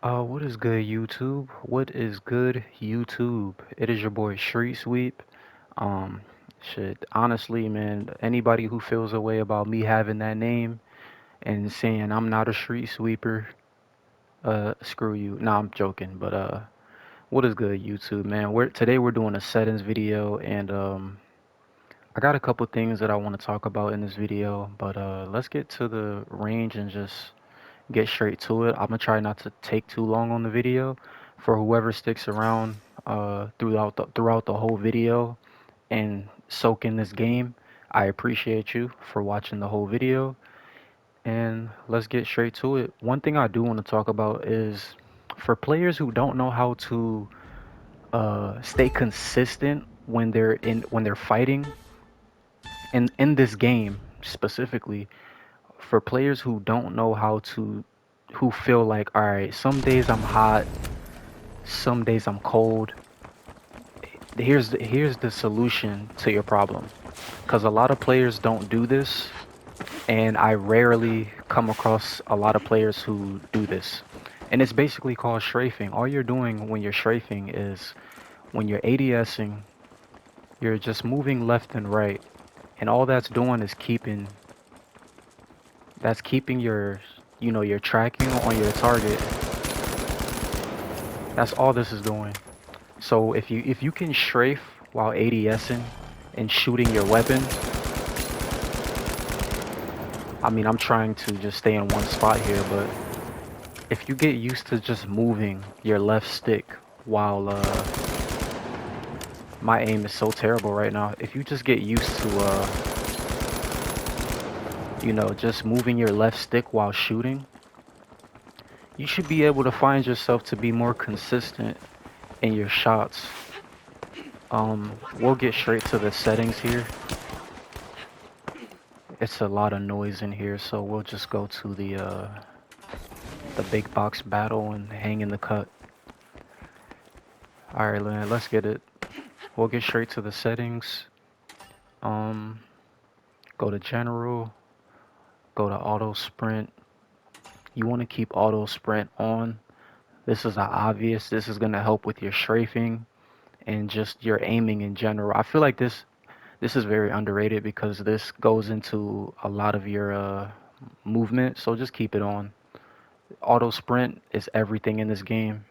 What is good, YouTube? What is good, YouTube? It is your boy Street Sweep. Um, honestly, man, anybody who feels a way about me having that name and saying I'm not a street sweeper, screw you. Nah, I'm joking, but what is good, YouTube, man? Today we're doing a settings video, and I got a couple things that I want to talk about in this video, but let's get to the range and just get straight to it. I'm gonna try not to take too long on the video. For whoever sticks around throughout the whole video and soak in this game, I appreciate you for watching the whole video. And let's get straight to it. One thing I do want to talk about is for players who don't know how to stay consistent when they're fighting in this game specifically. For players who don't know how to, who feel like, all right, some days I'm hot, some days I'm cold. Here's the solution to your problem. Because a lot of players don't do this, and I rarely come across a lot of players who do this. And it's basically called strafing. All you're doing when you're strafing is when you're ADSing, you're just moving left and right, and all that's doing is keeping your, your tracking on your target. That's all this is doing. So if you can strafe while ADSing and shooting your weapon, I mean, I'm trying to just stay in one spot here, but if you get used to just moving your left stick while my aim is so terrible right now. If you just get used to just moving your left stick while shooting, you should be able to find yourself to be more consistent in your shots. We'll get straight to the settings here. It's a lot of noise in here, so we'll just go to the big box battle and hang in the cut. Alright, man, let's get it. We'll get straight to the settings. Um, Go to general, go to auto sprint. You want to keep auto sprint on. This is obvious. This is gonna help with your strafing and just your aiming in general. I feel like this is very underrated because this goes into a lot of your movement, so just keep it on. Auto sprint is everything in this game.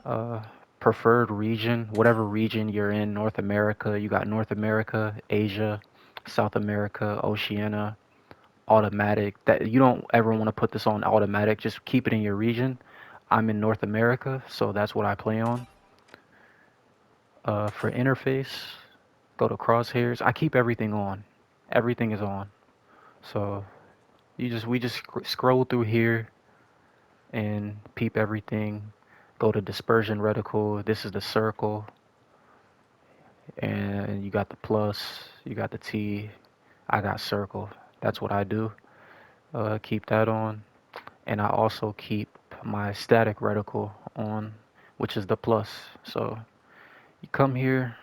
Uh, Preferred region, whatever region you're in, North America, you got North America, Asia, South America, Oceania, automatic. That you don't ever want to put this on automatic, just keep it in your region. I'm in North America, so that's what I play on. For interface, go to crosshairs. I keep everything on. Everything is on. So we just scroll through here and peep everything. Go to dispersion reticle. This is the circle, and you got the plus, you got the T. I got circle. That's what I do. Keep that on, and I also keep my static reticle on, which is the plus. So you come here,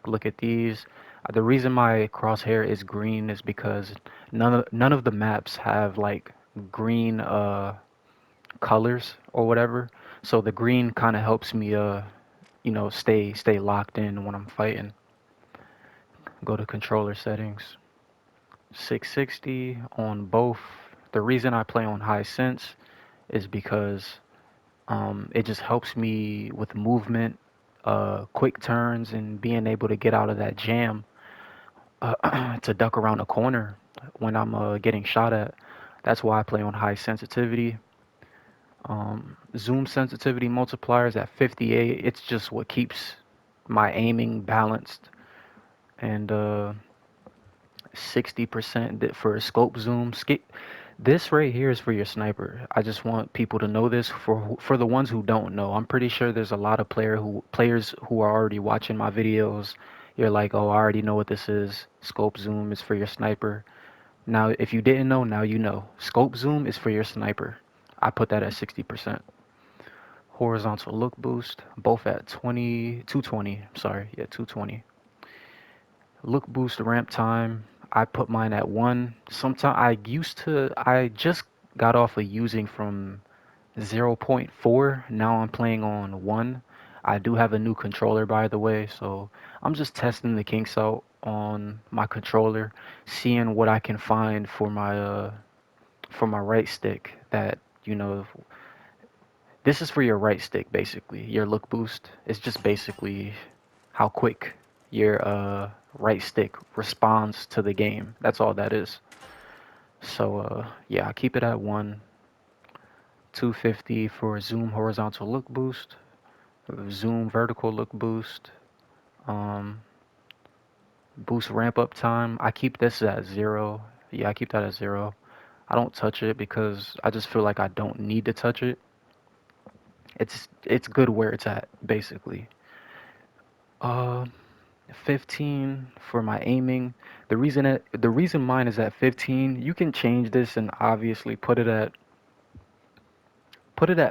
look at these. The reason my crosshair is green is because none of the maps have like green colors or whatever. So the green kind of helps me stay locked in when I'm fighting. Go to controller settings. 660 on both. The reason I play on high sense is because it just helps me with movement, quick turns, and being able to get out of that jam to duck around a corner when I'm getting shot at. That's why I play on high sensitivity. Zoom sensitivity multipliers at 58. It's just what keeps my aiming balanced. And 60% for a scope zoom. This right here is for your sniper. I just want people to know this for the ones who don't know. I'm pretty sure there's a lot of players who are already watching my videos. You're like, oh, I already know what this is. Scope zoom is for your sniper. Now, if you didn't know, now you know. Scope zoom is for your sniper. I put that at 60%. Horizontal look boost, both at 220. Sorry, yeah, 220. Look boost ramp time, I put mine at 1. I just got off of using from zero point 0.4. Now I'm playing on 1. I do have a new controller, by the way, so I'm just testing the kinks out on my controller, seeing what I can find for my right stick that, you know, this is for your right stick basically. Your look boost. It's just basically how quick your right stick responds to the game. That's all that is. So yeah, I keep it at 1. 250 for zoom horizontal look boost, zoom vertical look boost, um, boost ramp up time. I keep this at 0. Yeah, I keep that at 0. I don't touch it because I just feel like I don't need to touch it. It's good where it's at basically. Uh, 15 for my aiming. The reason mine is at 15, you can change this and obviously put it at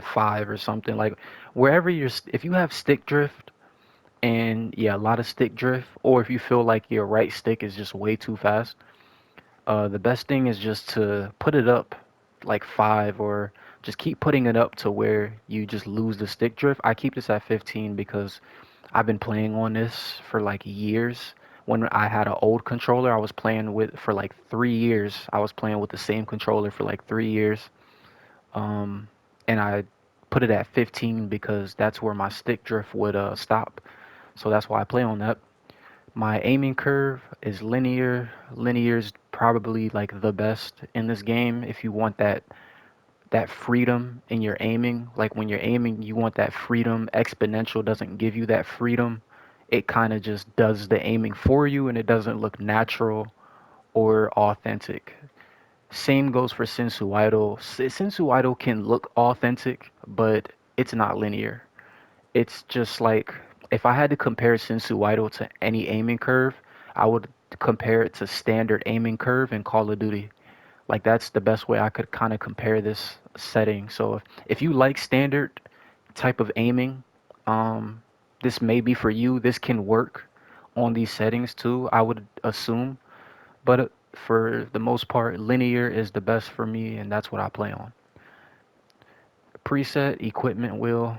5 or something like wherever if you have stick drift and yeah, a lot of stick drift, or if you feel like your right stick is just way too fast, the best thing is just to put it up like 5 or just keep putting it up to where you just lose the stick drift. I keep this at 15 because I've been playing on this for like years. When I had an old controller, I was playing with for like 3 years. I was playing with the same controller for like 3 years. Um, and I put it at 15 because that's where my stick drift would stop. So that's why I play on that. My aiming curve is linear. Linear is probably like the best in this game if you want that freedom in your aiming. Like when you're aiming, you want that freedom. Exponential doesn't give you that freedom. It kind of just does the aiming for you and it doesn't look natural or authentic. Same goes for Sensu Idol. Sensu Idol can look authentic, but it's not linear. It's just like if I had to compare Sensu Idol to any aiming curve, I would compare it to standard aiming curve in Call of Duty. Like that's the best way I could kind of compare this setting. So if you like standard type of aiming, um, this may be for you. This can work on these settings too, I would assume. But for the most part, linear is the best for me, and that's what I play on. Preset, equipment wheel,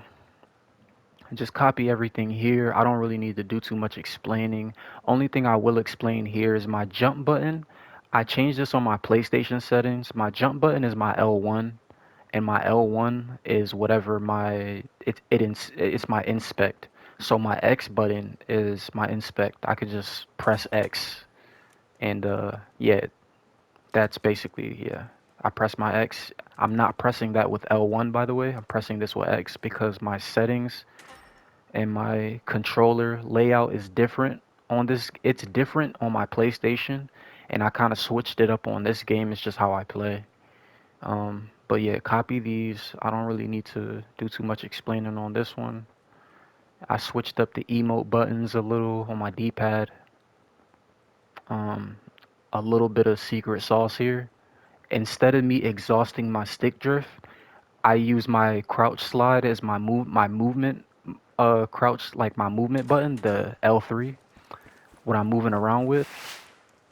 just copy everything here. I don't really need to do too much explaining. Only thing I will explain here is my jump button. I changed this on my PlayStation settings. My jump button is my L1, and my L1 is whatever it's my inspect. So my X button is my inspect. I could just press X, and yeah, that's basically yeah. I press my X. I'm not pressing that with L1 by the way. I'm pressing this with X because my settings and my controller layout is different on this. It's different on my PlayStation, and I kind of switched it up on this game. It's just how I play. But yeah, copy these. I don't really need to do too much explaining on this one. I switched up the emote buttons a little on my D-pad. Um, a little bit of secret sauce here. Instead of me exhausting my stick drift, I use my crouch slide as my movement crouch like my movement button, the L3. What I'm moving around with,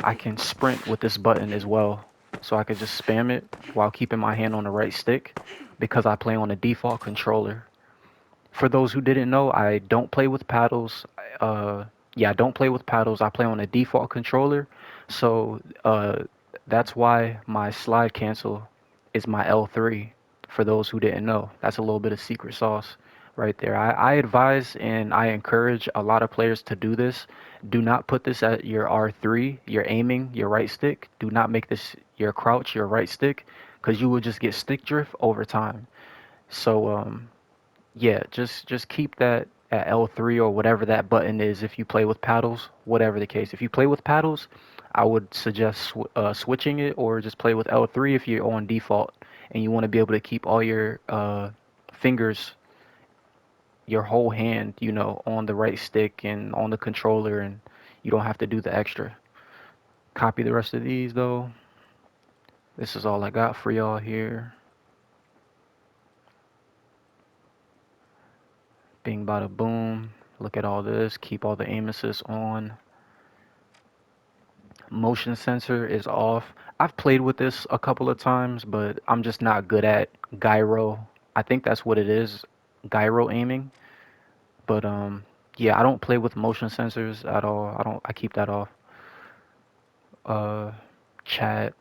I can sprint with this button as well. So I could just spam it while keeping my hand on the right stick because I play on a default controller. For those who didn't know, I don't play with paddles. Uh, yeah, I don't play with paddles. I play on a default controller. So that's why my slide cancel is my L3. For those who didn't know, that's a little bit of secret sauce right there. I advise and I encourage a lot of players to do this. Do not put this at your R3, your aiming, your right stick. Do not make this your crouch, your right stick, because you will just get stick drift over time. So yeah, just keep that at L3 or whatever that button is if you play with paddles, whatever the case. If you play with paddles, I would suggest switching it or just play with L3 if you're on default and you want to be able to keep all your fingers, your whole hand, on the right stick and on the controller and you don't have to do the extra. Copy the rest of these though. This is all I got for y'all here. Bing bada boom. Look at all this. Keep all the aim assist on. Motion sensor is off. I've played with this a couple of times, but I'm just not good at gyro. I think that's what it is, gyro aiming. But yeah, I don't play with motion sensors at all. I keep that off. Uh, chat,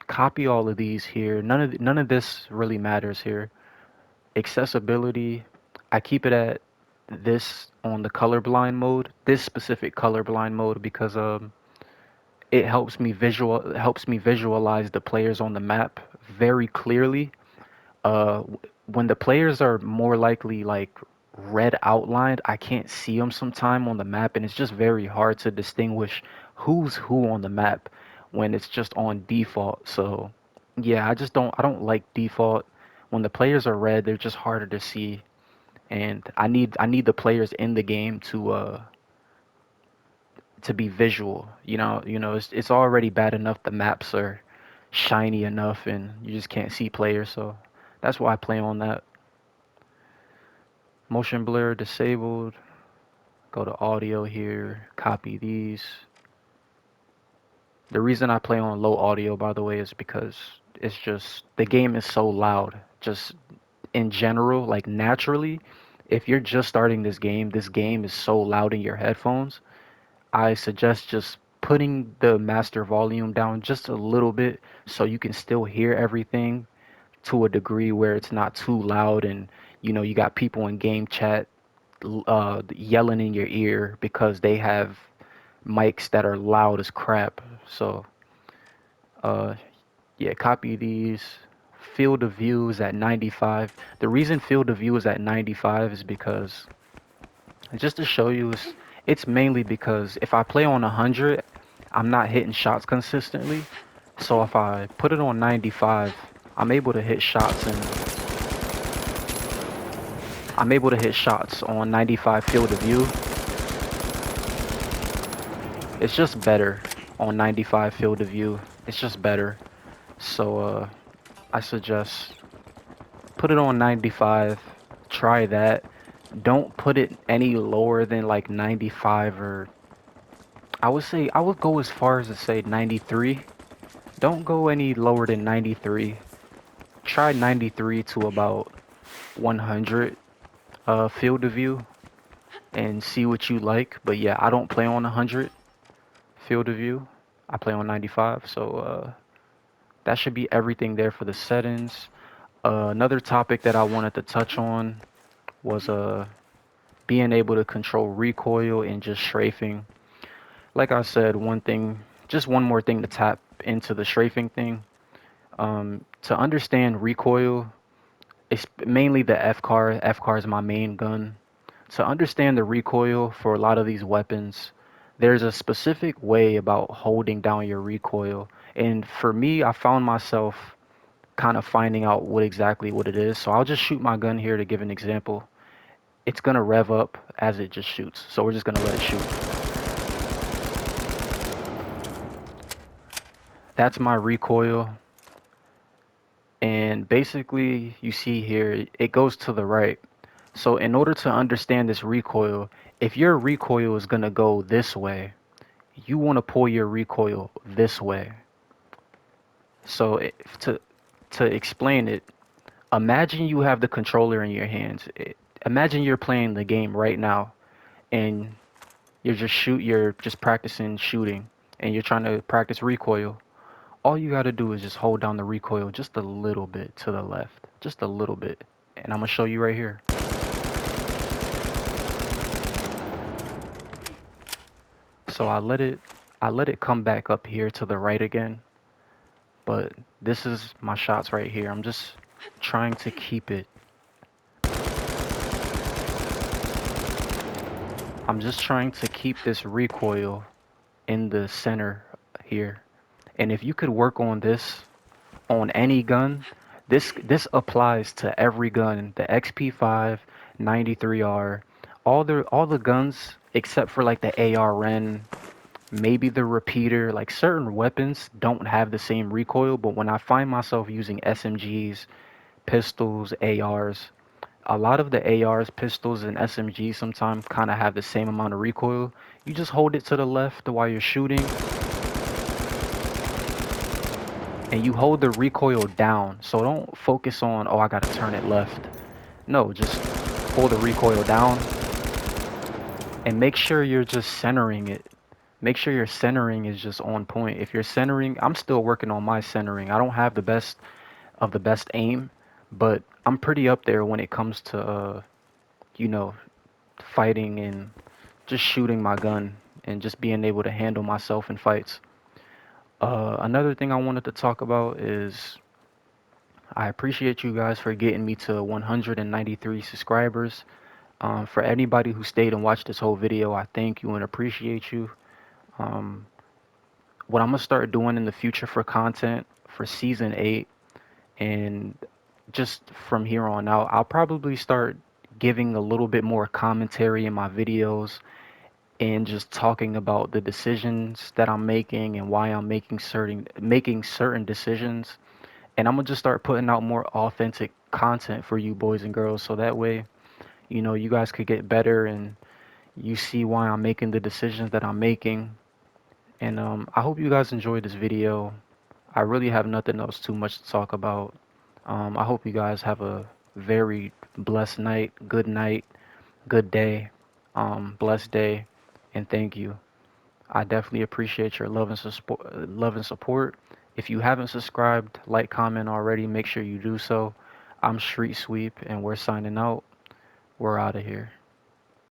copy all of these here. None of this really matters here. Accessibility, I keep it at this on the colorblind mode, this specific colorblind mode because it helps me visualize the players on the map very clearly. When the players are more likely like red outlined, I can't see them sometime on the map, and it's just very hard to distinguish who's who on the map when it's just on default. So yeah, I don't like default. When the players are red, they're just harder to see, and I need the players in the game to be visual. It's already bad enough the maps are shiny enough and you just can't see players, so that's why I play on that. Motion blur disabled. Go to audio here, copy these. The reason I play on low audio, by the way, is because it's just the game is so loud. Just in general, like naturally, if you're just starting this game is so loud in your headphones. I suggest just putting the master volume down just a little bit so you can still hear everything to a degree where it's not too loud, and you got people in game chat yelling in your ear because they have mics that are loud as crap. So uh yeah, copy these. Field of view is at 95. The reason field of view is at 95 is because, just to show you, it's mainly because if I play on 100, I'm not hitting shots consistently. So if I put it on 95, I'm able to hit shots and I'm able to hit shots on 95 field of view. It's just better on 95 field of view. It's just better. So I suggest put it on 95. Try that. Don't put it any lower than like 95, or I would go as far as to say 93. Don't go any lower than 93. Try 93 to about 100 field of view and see what you like. But yeah, I don't play on 100 field of view. I play on 95. So that should be everything there for the settings. Another topic that I wanted to touch on was being able to control recoil and just strafing. Like I said, just one more thing to tap into the strafing thing. To understand recoil, it's mainly the F car. F car is my main gun. To understand the recoil for a lot of these weapons, there's a specific way about holding down your recoil. And for me, I found myself kind of finding out what it is. So I'll just shoot my gun here to give an example. It's gonna rev up as it just shoots. So we're just gonna let it shoot. That's my recoil. And basically, you see here, it goes to the right. So in order to understand this recoil, if your recoil is gonna go this way, you want to pull your recoil this way. So to explain it, imagine you have the controller in your hands. Imagine you're playing the game right now, and you're just practicing shooting, and you're trying to practice recoil. All you got to do is just hold down the recoil just a little bit to the left, just a little bit, and I'm gonna show you right here. So I let it come back up here to the right again, but this is my shots right here. I'm just trying to keep it. I'm just trying to keep this recoil in the center here. And if you could work on this on any gun, this applies to every gun, the XP5, 93R, all the guns except for like the ARN, maybe the repeater. Like certain weapons don't have the same recoil, but when I find myself using SMGs, pistols, ARs, a lot of the ARs, pistols, and SMGs sometimes kind of have the same amount of recoil. You just hold it to the left while you're shooting. and you hold the recoil down. So don't focus on, oh, I gotta turn it left. No, just hold the recoil down and make sure you're just centering it. Make sure your centering is just on point. If you're centering, I'm still working on my centering. I don't have the best of the best aim, but I'm pretty up there when it comes to, you know, fighting and just shooting my gun and just being able to handle myself in fights. Another thing I wanted to talk about is I appreciate you guys for getting me to 193 subscribers. For anybody who stayed and watched this whole video, I thank you and appreciate you. Um, what I'm gonna start doing in the future for content for season 8 and just from here on out, I'll probably start giving a little bit more commentary in my videos and just talking about the decisions that I'm making and why I'm making certain decisions. And I'm gonna just start putting out more authentic content for you boys and girls so that way, you guys could get better and you see why I'm making the decisions that I'm making. And I hope you guys enjoyed this video. I really have nothing else too much to talk about. I hope you guys have a very blessed night, good day, blessed day, and thank you. I definitely appreciate your love and support. If you haven't subscribed, like, comment already, make sure you do so. I'm Street Sweep, and we're signing out. We're out of here.